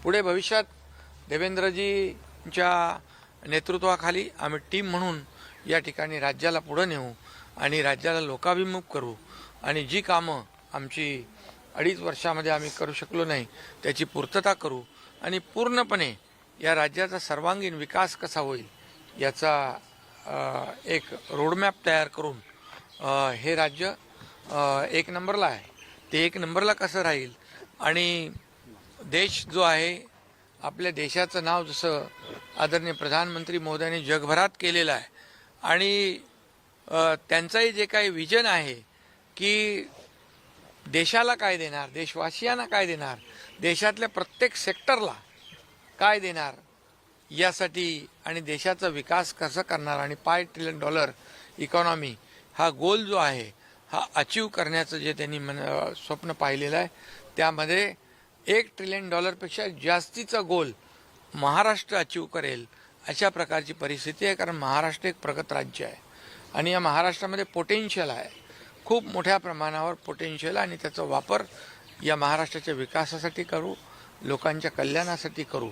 पुढे भविष्यात देवेंद्रजींच्या नेतृत्वाखाली आम्ही टीम म्हणून या ठिकाणी राज्याला पुढे नेऊ आणि राज्याला लोकाभिमुख करू आणि जी कामं आमची 2.5 वर्षामध्ये आम्ही करू शकलो नाही त्याची पूर्तता करू आणि पूर्णपणे या राज्याचा सर्वांगीण विकास कसा होईल याचा एक रोडमॅप तयार करून हे राज्य 1 नंबरला आहे ते 1 नंबरला कसं राहील आणि देश जो आहे आपल्या देशाचं नाव जसं आदरणीय प्रधानमंत्री महोदयांनी जगभरात केलेलं आहे आणि त्यांचंही जे काही विजन आहे की देशाला काय देणार, देशवासियांना काय देणार, देशातल्या प्रत्येक सेक्टरला काय देणार यासाठी आणि देशाचा विकास कसं करणार आणि $5 ट्रिलियन इकॉनॉमी हा गोल जो आहे हा अचीव करण्याचं जे त्यांनी स्वप्न पाहिलेलं आहे त्यामध्ये $1 ट्रिलियन पेक्षा जास्तीचा गोल महाराष्ट्र अचीव करेल अशा प्रकारची परिस्थिती आहे. कारण महाराष्ट्र एक प्रगत राज्य आहे आणि या महाराष्ट्रामध्ये पोटेन्शियल आहे, खूप मोठ्या प्रमाणावर पोटेन्शियल आणि त्याचा वापर या महाराष्ट्राच्या विकासासाठी करू, लोकांच्या कल्याणासाठी करू